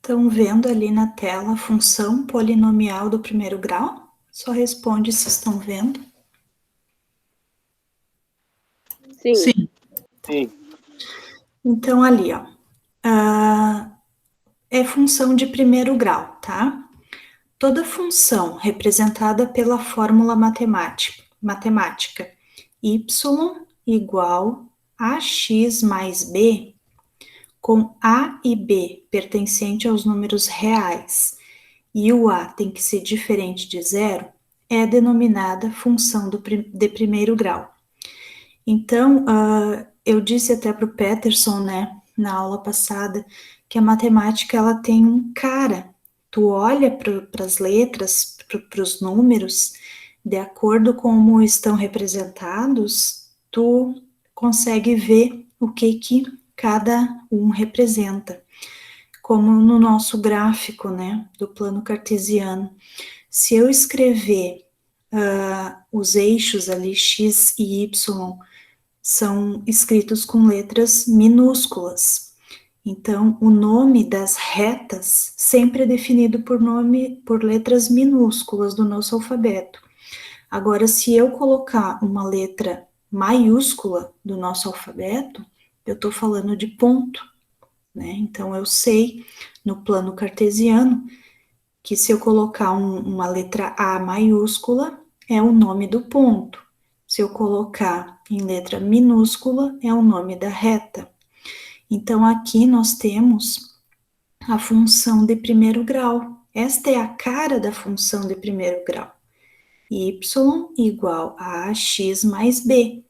Estão vendo ali na tela a função polinomial do primeiro grau? Só responde se estão vendo. Sim. Sim. Sim. Então, ali, ó, é função de primeiro grau, tá? Toda função representada pela fórmula matemática y igual a x mais b, com a e b pertencente aos números reais, e o a tem que ser diferente de zero, é denominada função de primeiro grau. Então, eu disse até para o Peterson, né, na aula passada, que a matemática ela tem um cara. Tu olha para as letras, para os números, de acordo com como estão representados, tu consegue ver o que cada um representa. Como no nosso gráfico, né, do plano cartesiano. Se eu escrever os eixos ali, x e y, são escritos com letras minúsculas. Então, o nome das retas sempre é definido por letras minúsculas do nosso alfabeto. Agora, se eu colocar uma letra maiúscula do nosso alfabeto, eu estou falando de ponto, né? Então, eu sei, no plano cartesiano, que se eu colocar uma letra A maiúscula, é o nome do ponto. Se eu colocar em letra minúscula, é o nome da reta. Então, aqui nós temos a função de primeiro grau. Esta é a cara da função de primeiro grau. Y igual a x mais b.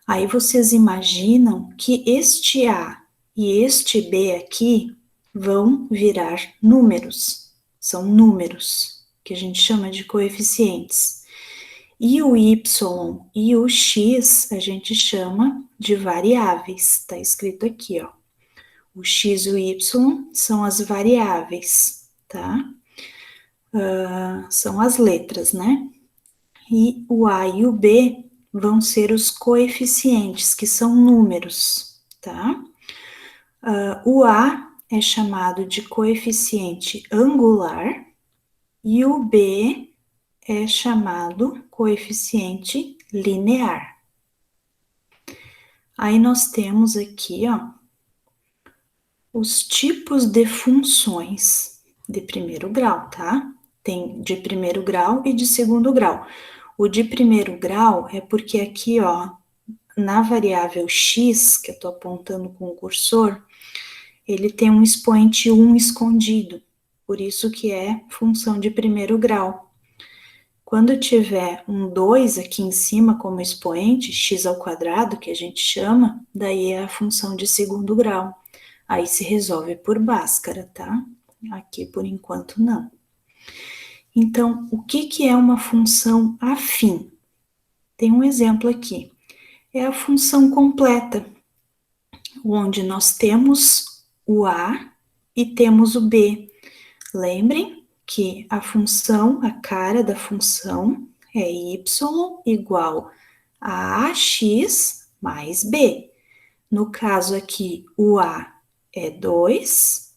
Aí vocês imaginam que este a e este b aqui vão virar números. São números, que a gente chama de coeficientes. E o y e o x a gente chama de variáveis. Está escrito aqui, ó. O x e o y são as variáveis, tá? São as letras, né? E o a e o b vão ser os coeficientes, que são números, tá? O a é chamado de coeficiente angular e o b é chamado coeficiente linear. Aí nós temos aqui, ó, os tipos de funções de primeiro grau, tá? Tem de primeiro grau e de segundo grau. O de primeiro grau é porque aqui, ó, na variável x, que eu tô apontando com o cursor, ele tem um expoente 1 escondido, por isso que é função de primeiro grau. Quando tiver um 2 aqui em cima como expoente, x ao quadrado, que a gente chama, daí é a função de segundo grau. Aí se resolve por Bhaskara, tá? Aqui, por enquanto, não. Então, o que é uma função afim? Tem um exemplo aqui. É a função completa, onde nós temos o A e temos o B. Lembrem que a função, a cara da função é y igual a ax mais b. No caso aqui, o A é 2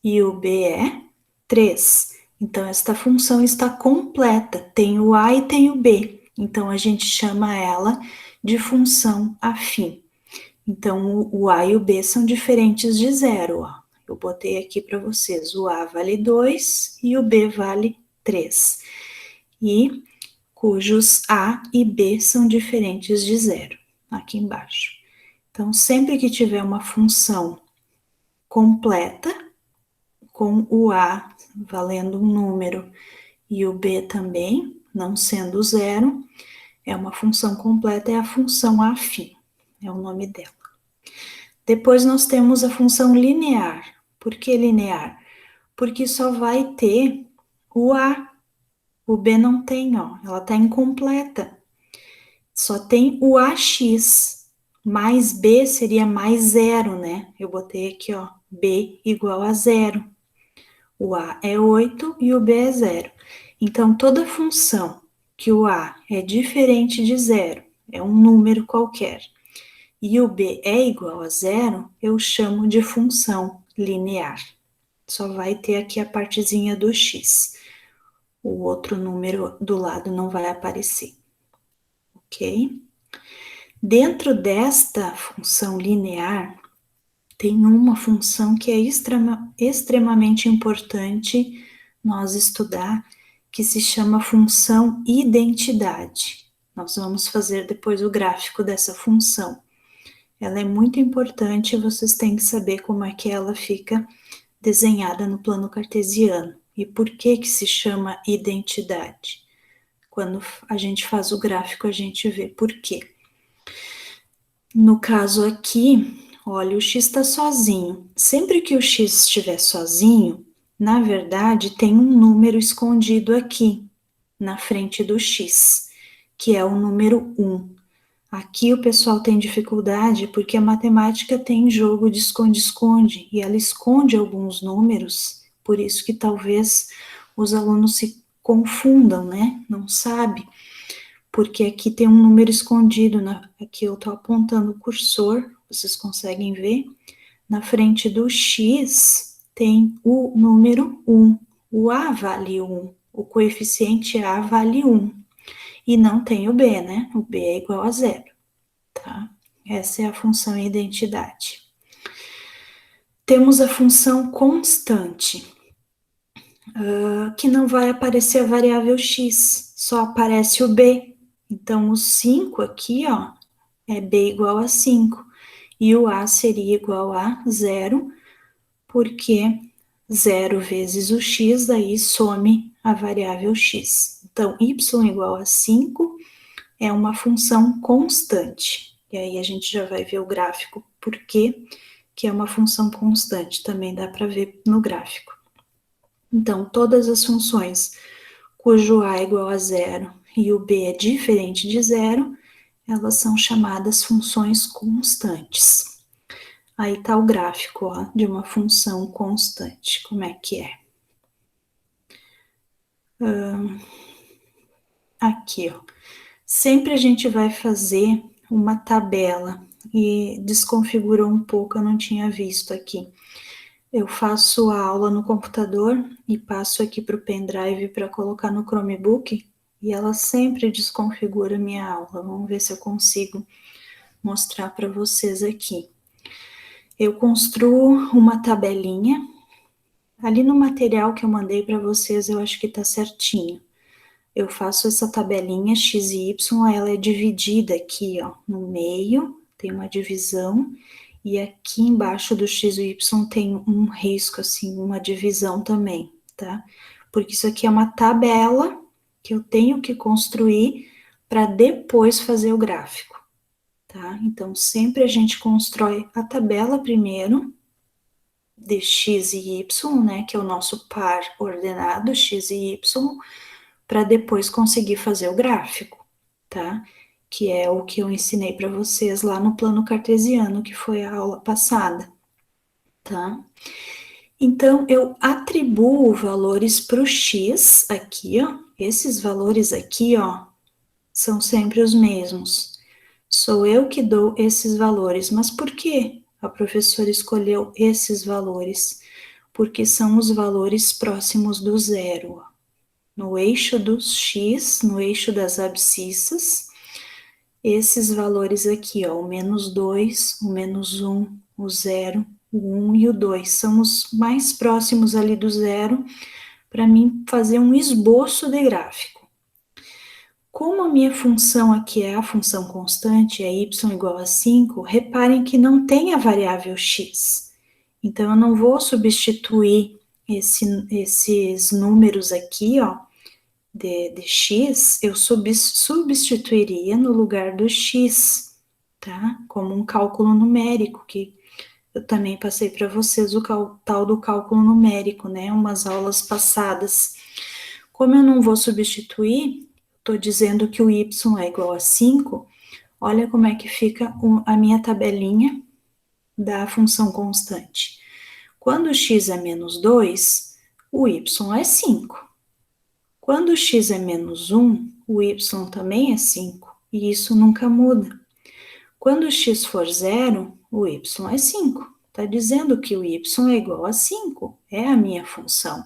e o B é 3. Então, esta função está completa, tem o A e tem o B. Então, a gente chama ela de função afim. Então, o A e o B são diferentes de zero, ó. Eu botei aqui para vocês, o A vale 2 e o B vale 3. E cujos A e B são diferentes de zero, aqui embaixo. Então, sempre que tiver uma função completa, com o A valendo um número e o B também, não sendo zero, é uma função completa, é a função afim, é o nome dela. Depois nós temos a função linear. Por que linear? Porque só vai ter o A, o B não tem, ó, ela está incompleta. Só tem o AX, mais B seria mais zero, né? Eu botei aqui, ó, B igual a zero. O A é 8 e o B é zero. Então, toda função que o A é diferente de zero, é um número qualquer, e o B é igual a zero, eu chamo de função linear. Só vai ter aqui a partezinha do x. O outro número do lado não vai aparecer, ok? Dentro desta função linear, tem uma função que é extremamente importante nós estudar, que se chama função identidade. Nós vamos fazer depois o gráfico dessa função. Ela é muito importante e vocês têm que saber como é que ela fica desenhada no plano cartesiano. E por que que se chama identidade? Quando a gente faz o gráfico, a gente vê por quê. No caso aqui, olha, o x está sozinho. Sempre que o x estiver sozinho, na verdade, tem um número escondido aqui, na frente do x, que é o número 1. Aqui o pessoal tem dificuldade porque a matemática tem jogo de esconde-esconde e ela esconde alguns números, por isso que talvez os alunos se confundam, né? Não sabe, porque aqui tem um número escondido, aqui eu estou apontando o cursor, vocês conseguem ver, na frente do x tem o número 1, o a vale 1, o coeficiente a vale 1. E não tem o b, né? O b é igual a zero, tá? Essa é a função identidade. Temos a função constante, que não vai aparecer a variável x, só aparece o b. Então, o 5 aqui, ó, é b igual a 5. E o a seria igual a zero, porque 0 vezes o x, daí some a variável x. Então, y igual a 5 é uma função constante. E aí a gente já vai ver o gráfico, por que é uma função constante, também dá para ver no gráfico. Então, todas as funções cujo a é igual a zero e o b é diferente de zero, elas são chamadas funções constantes. Aí está o gráfico, ó, de uma função constante, como é que é? Aqui, ó. Sempre a gente vai fazer uma tabela e desconfigurou um pouco, eu não tinha visto aqui. Eu faço a aula no computador e passo aqui para o pendrive para colocar no Chromebook e ela sempre desconfigura a minha aula. Vamos ver se eu consigo mostrar para vocês aqui. Eu construo uma tabelinha. Ali no material que eu mandei para vocês, eu acho que está certinho. Eu faço essa tabelinha x e y, ela é dividida aqui, ó, no meio, tem uma divisão, e aqui embaixo do x e y tem um risco, assim, uma divisão também, tá? Porque isso aqui é uma tabela que eu tenho que construir para depois fazer o gráfico, tá? Então, sempre a gente constrói a tabela primeiro, de x e y, né, que é o nosso par ordenado, x e y, para depois conseguir fazer o gráfico, tá? Que é o que eu ensinei para vocês lá no plano cartesiano, que foi a aula passada, tá? Então, eu atribuo valores para o x aqui, ó. Esses valores aqui, ó, são sempre os mesmos. Sou eu que dou esses valores. Mas por que a professora escolheu esses valores? Porque são os valores próximos do zero, ó. No eixo dos x, no eixo das abscissas, esses valores aqui, ó, o menos 2, o menos 1, o 0, o 1 e o 2, são os mais próximos ali do zero, para mim fazer um esboço de gráfico. Como a minha função aqui é a função constante, é y igual a 5, reparem que não tem a variável x. Então, eu não vou substituir esses números aqui, ó, de x, eu substituiria no lugar do x, tá? Como um cálculo numérico, que eu também passei para vocês o tal do cálculo numérico, né? Umas aulas passadas. Como eu não vou substituir, estou dizendo que o y é igual a 5, olha como é que fica a minha tabelinha da função constante. Quando o x é menos 2, o y é 5. Quando o x é menos 1, o y também é 5, e isso nunca muda. Quando o x for 0, o y é 5. Está dizendo que o y é igual a 5. é a minha função.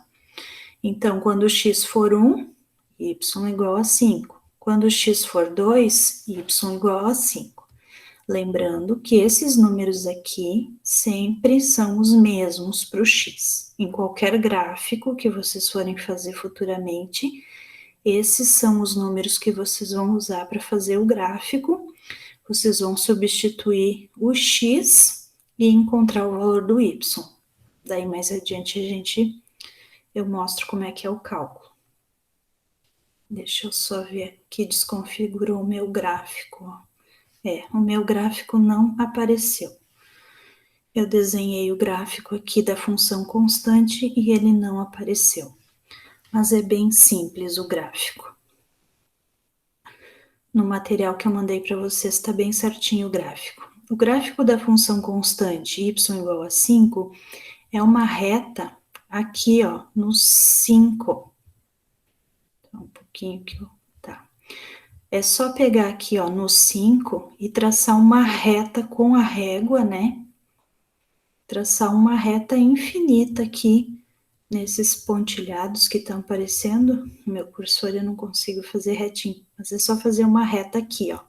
Então, quando x for 1, y igual a 5. Quando x for 2, y igual a 5. Lembrando que esses números aqui sempre são os mesmos para o x. Em qualquer gráfico que vocês forem fazer futuramente, esses são os números que vocês vão usar para fazer o gráfico. Vocês vão substituir o x e encontrar o valor do y. Daí mais adiante eu mostro como é que é o cálculo. Deixa eu só ver que desconfigurou o meu gráfico. O meu gráfico não apareceu. Eu desenhei o gráfico aqui da função constante e ele não apareceu. Mas é bem simples o gráfico. No material que eu mandei para vocês está bem certinho o gráfico. O gráfico da função constante y igual a 5 é uma reta aqui, ó, no 5. Então, um pouquinho aqui, ó. Tá. É só pegar aqui, ó, no 5 e traçar uma reta com a régua, né? Traçar uma reta infinita aqui, nesses pontilhados que estão aparecendo. No meu cursor eu não consigo fazer retinho, mas é só fazer uma reta aqui, ó.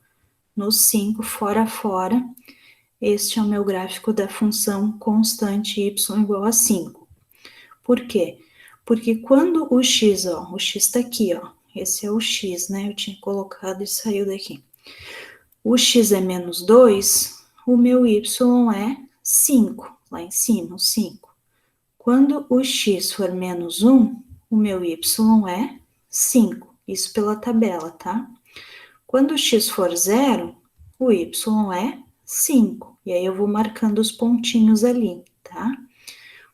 No 5, fora a fora. Este é o meu gráfico da função constante y igual a 5. Por quê? Porque quando o x, ó, o x tá aqui, ó. Esse é o x, né? Eu tinha colocado e saiu daqui. O x é menos 2, o meu y é 5, lá em cima, o 5. Quando o x for menos 1, o meu y é 5. Isso pela tabela, tá? Quando o x for 0, o y é 5. E aí eu vou marcando os pontinhos ali, tá?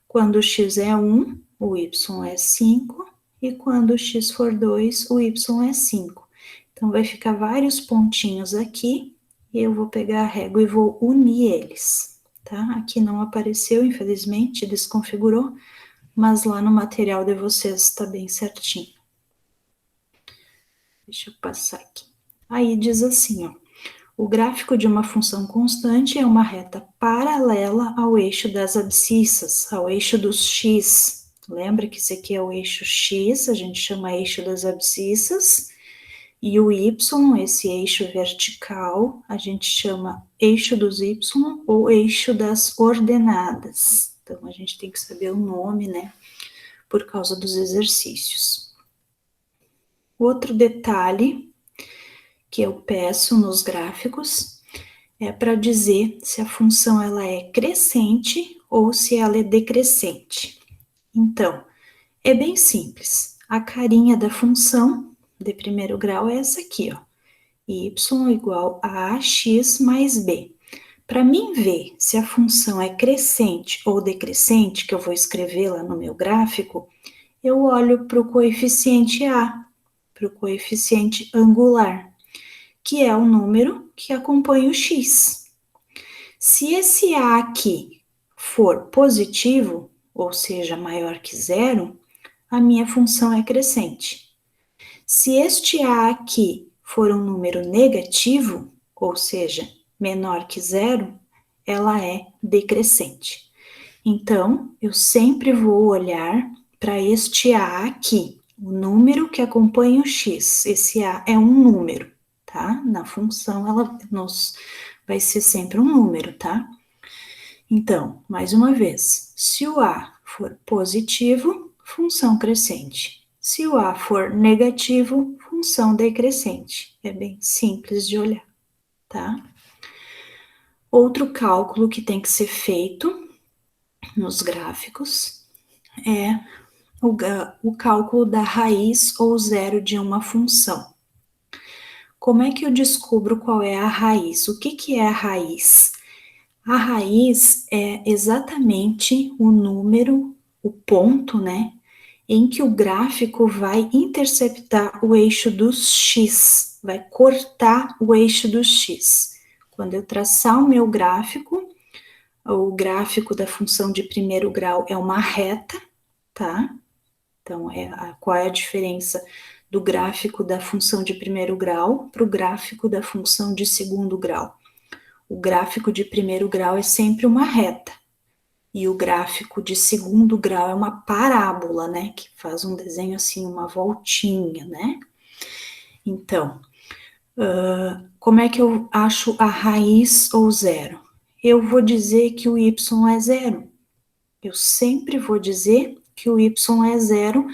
Quando o x é 1, o y é 5. E quando o x for 2, o y é 5. Então, vai ficar vários pontinhos aqui. E eu vou pegar a régua e vou unir eles, tá? Aqui não apareceu, infelizmente, desconfigurou. Mas lá no material de vocês está bem certinho. Deixa eu passar aqui. Aí diz assim, ó. O gráfico de uma função constante é uma reta paralela ao eixo das abscissas, ao eixo dos x. Lembra que esse aqui é o eixo x, a gente chama eixo das abscissas. E o y, esse eixo vertical, a gente chama eixo dos y ou eixo das ordenadas. Então, a gente tem que saber o nome, né? Por causa dos exercícios. Outro detalhe que eu peço nos gráficos é para dizer se a função ela é crescente ou se ela é decrescente. Então, é bem simples. A carinha da função de primeiro grau é essa aqui, ó. Y igual a ax mais b. Para mim ver se a função é crescente ou decrescente, que eu vou escrever lá no meu gráfico, eu olho para o coeficiente a, para o coeficiente angular, que é o número que acompanha o x. Se esse a aqui for positivo, ou seja, maior que zero, a minha função é crescente. Se este a aqui for um número negativo, ou seja, menor que zero, ela é decrescente. Então, eu sempre vou olhar para este a aqui, o número que acompanha o x. Esse a é um número, tá? Na função, ela vai ser sempre um número, tá? Então, mais uma vez, se o a for positivo, função crescente. Se o a for negativo, função decrescente. É bem simples de olhar, tá? Outro cálculo que tem que ser feito nos gráficos é o cálculo da raiz ou zero de uma função. Como é que eu descubro qual é a raiz? O que é a raiz? A raiz é exatamente o número, o ponto, né, em que o gráfico vai interceptar o eixo dos x, vai cortar o eixo dos x. Quando eu traçar o meu gráfico, o gráfico da função de primeiro grau é uma reta, tá? Então, qual é a diferença do gráfico da função de primeiro grau para o gráfico da função de segundo grau? O gráfico de primeiro grau é sempre uma reta. E o gráfico de segundo grau é uma parábola, né? Que faz um desenho assim, uma voltinha, né? Então, como é que eu acho a raiz ou zero? Eu vou dizer que o y é zero. Eu sempre vou dizer que o y é zero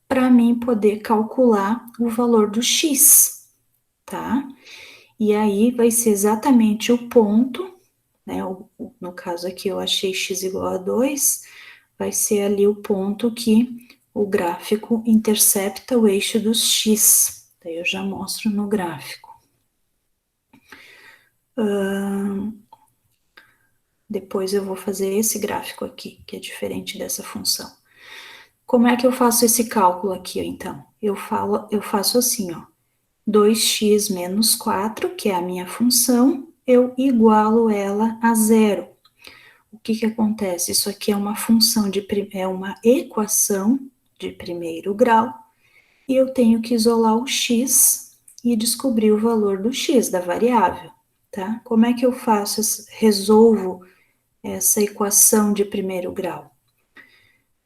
para mim poder calcular o valor do x, tá? E aí vai ser exatamente o ponto, né? No caso aqui eu achei x igual a 2, vai ser ali o ponto que o gráfico intercepta o eixo dos x. Daí eu já mostro no gráfico. Depois eu vou fazer esse gráfico aqui, que é diferente dessa função. Como é que eu faço esse cálculo aqui, então? Eu faço assim, ó. 2x menos 4, que é a minha função, eu igualo ela a zero. O que que acontece? Isso aqui é uma função é uma equação de primeiro grau, e eu tenho que isolar o x e descobrir o valor do x, da variável, tá? Como é que eu faço, resolvo essa equação de primeiro grau?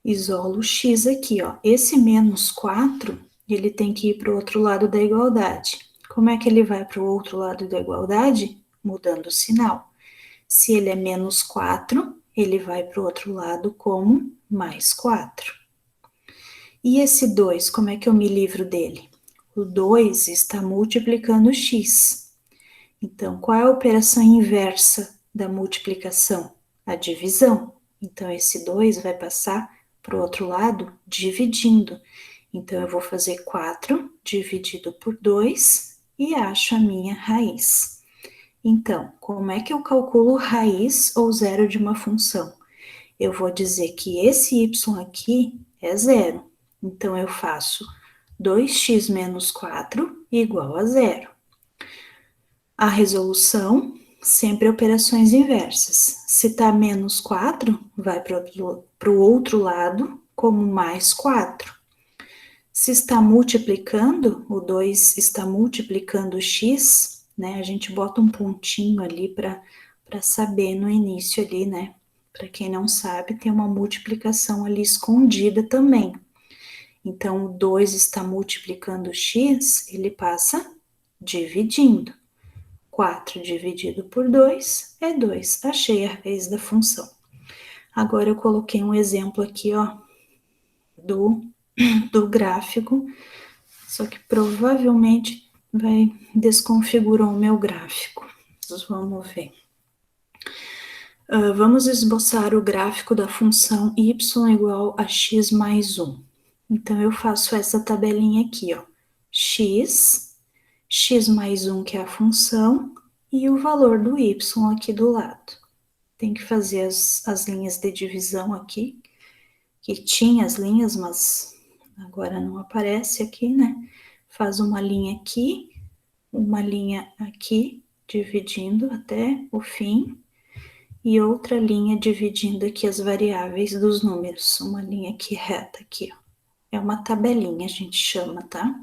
Isolo o x aqui, ó. Esse menos 4, ele tem que ir para o outro lado da igualdade. Como é que ele vai para o outro lado da igualdade? Mudando o sinal. Se ele é menos 4, ele vai para o outro lado como mais 4. E esse 2, como é que eu me livro dele? O 2 está multiplicando o x. Então, qual é a operação inversa da multiplicação? A divisão. Então, esse 2 vai passar para o outro lado dividindo. Então, eu vou fazer 4 dividido por 2 e acho a minha raiz. Então, como é que eu calculo raiz ou zero de uma função? Eu vou dizer que esse y aqui é zero. Então, eu faço 2x menos 4 igual a zero. A resolução, sempre operações inversas. Se está menos 4, vai para o outro lado como mais 4. Se está multiplicando, o 2 está multiplicando o x, né? A gente bota um pontinho ali para saber no início ali, né? Para quem não sabe, tem uma multiplicação ali escondida também. Então, o 2 está multiplicando o x, ele passa dividindo. 4 dividido por 2 é 2. Achei a raiz da função. Agora eu coloquei um exemplo aqui, ó, do gráfico, só que provavelmente desconfigurar o meu gráfico. Vamos ver. Vamos esboçar o gráfico da função y igual a x mais 1. Então, eu faço essa tabelinha aqui, ó. X mais 1, que é a função, e o valor do y aqui do lado. Tem que fazer as linhas de divisão aqui, que tinha as linhas, mas agora não aparece aqui, né? Faz uma linha aqui, dividindo até o fim, e outra linha dividindo aqui as variáveis dos números, uma linha aqui reta aqui, ó. É uma tabelinha, a gente chama, tá?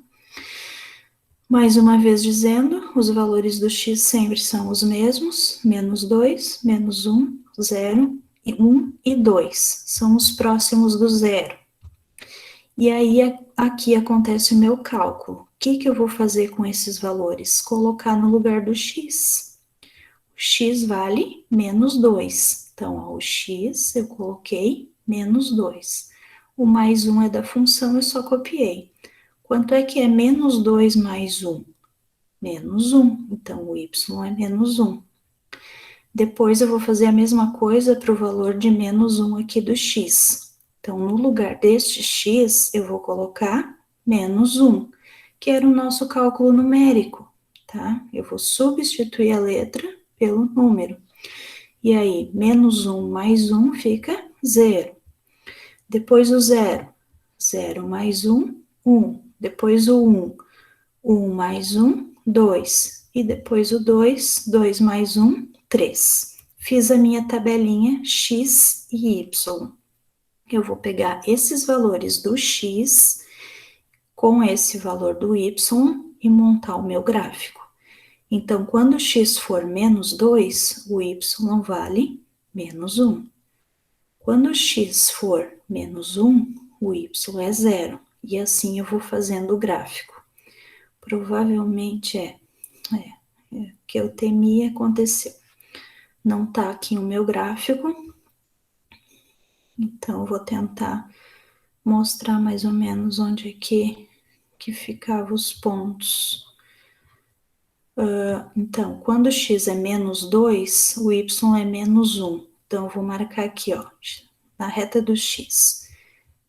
Mais uma vez dizendo, os valores do x sempre são os mesmos, menos 2, menos 1, 0, 1 e 2, são os próximos do zero. E aí, aqui acontece o meu cálculo. O que eu vou fazer com esses valores? Colocar no lugar do x. O x vale menos 2. Então, ó, o x eu coloquei menos 2. O mais 1 é da função, eu só copiei. Quanto é que é menos 2 mais 1? Menos 1. Então, o y é menos 1. Depois, eu vou fazer a mesma coisa para o valor de menos 1 aqui do x. Então, no lugar deste x, eu vou colocar menos 1, que era o nosso cálculo numérico, tá? Eu vou substituir a letra pelo número. E aí, menos 1 mais 1 fica 0. Depois o 0. 0 mais 1, 1. Depois o 1. 1 mais 1, 2. E depois o 2. 2 mais 1, 3. Fiz a minha tabelinha x e y. Eu vou pegar esses valores do x com esse valor do y e montar o meu gráfico. Então, quando o x for menos 2, o y vale menos 1. Quando o x for menos 1, o y é 0. E assim eu vou fazendo o gráfico. Provavelmente o que eu temia aconteceu. Não está aqui o meu gráfico, então eu vou tentar mostrar mais ou menos onde é que ficavam os pontos. Então, quando x é menos 2, o y é menos 1. Então, eu vou marcar aqui, ó, na reta do x,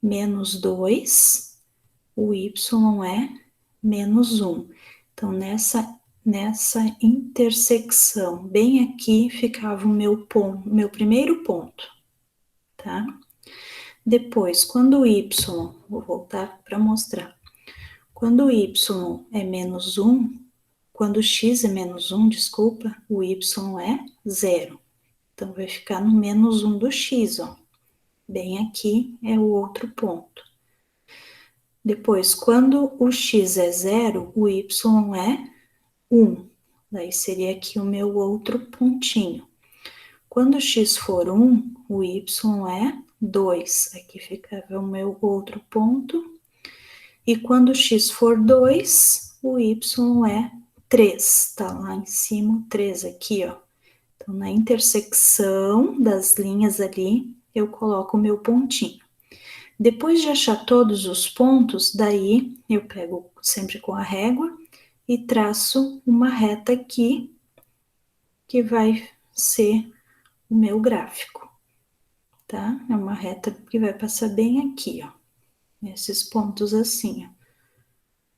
menos 2, o y é menos 1. Então, nessa intersecção, bem aqui, ficava o meu primeiro ponto, tá? Depois, quando o y, vou voltar para mostrar, quando o y é menos 1, quando x é menos 1, desculpa, o y é 0. Então, vai ficar no menos 1 do x, ó. Bem aqui é o outro ponto. Depois, quando o x é 0, o y é 1. Daí seria aqui o meu outro pontinho. Quando x for 1, o y é 2. Aqui ficava o meu outro ponto. E quando x for 2, o y é 3. Tá lá em cima o 3 aqui, ó. Então, na intersecção das linhas ali, eu coloco o meu pontinho. Depois de achar todos os pontos, daí eu pego sempre com a régua e traço uma reta aqui, que vai ser o meu gráfico, tá? É uma reta que vai passar bem aqui, ó, nesses pontos assim, ó.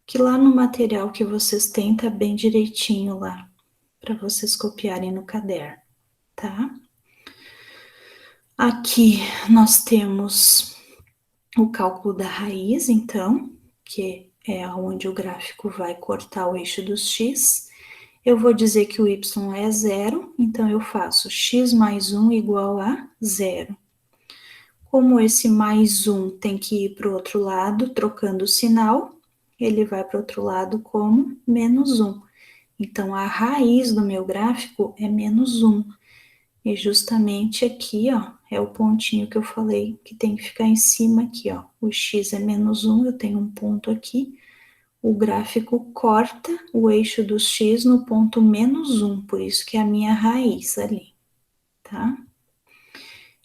Que lá no material que vocês têm tá bem direitinho lá, para vocês copiarem no caderno, tá? Aqui nós temos o cálculo da raiz, então, que é onde o gráfico vai cortar o eixo dos x. Eu vou dizer que o y é 0, então eu faço x mais 1 igual a 0. Como esse mais 1 tem que ir para o outro lado, trocando o sinal, ele vai para o outro lado como menos 1. Então, a raiz do meu gráfico é menos 1. E justamente aqui, ó, é o pontinho que eu falei que tem que ficar em cima aqui, ó. O x é menos 1, eu tenho um ponto aqui. O gráfico corta o eixo do x no ponto menos 1, por isso que é a minha raiz ali, tá?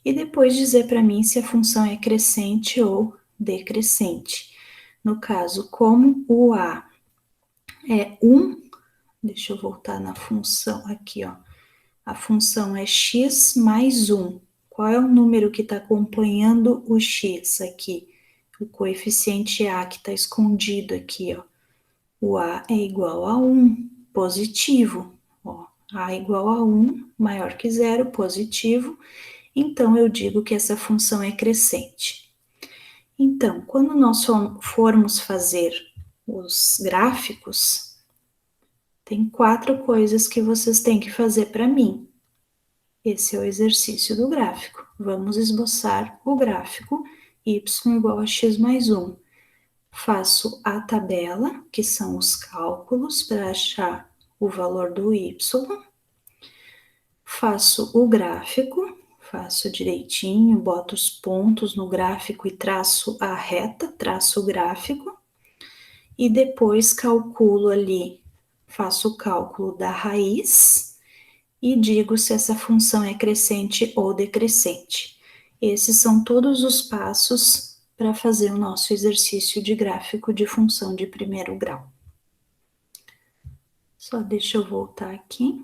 E depois dizer para mim se a função é crescente ou decrescente. No caso, como o a é 1, deixa eu voltar na função aqui, ó. A função é x mais 1. Qual é o número que está acompanhando o x aqui? O coeficiente a que está escondido aqui, ó. O a é igual a 1, positivo. Ó, a igual a 1, maior que 0, positivo. Então, eu digo que essa função é crescente. Então, quando nós formos fazer os gráficos, tem 4 coisas que vocês têm que fazer para mim. Esse é o exercício do gráfico. Vamos esboçar o gráfico y igual a x mais 1. Faço a tabela, que são os cálculos para achar o valor do y. Faço o gráfico, faço direitinho, boto os pontos no gráfico e traço a reta, traço o gráfico. E depois calculo ali, faço o cálculo da raiz e digo se essa função é crescente ou decrescente. Esses são todos os passos para fazer o nosso exercício de gráfico de função de primeiro grau. Só deixa eu voltar aqui.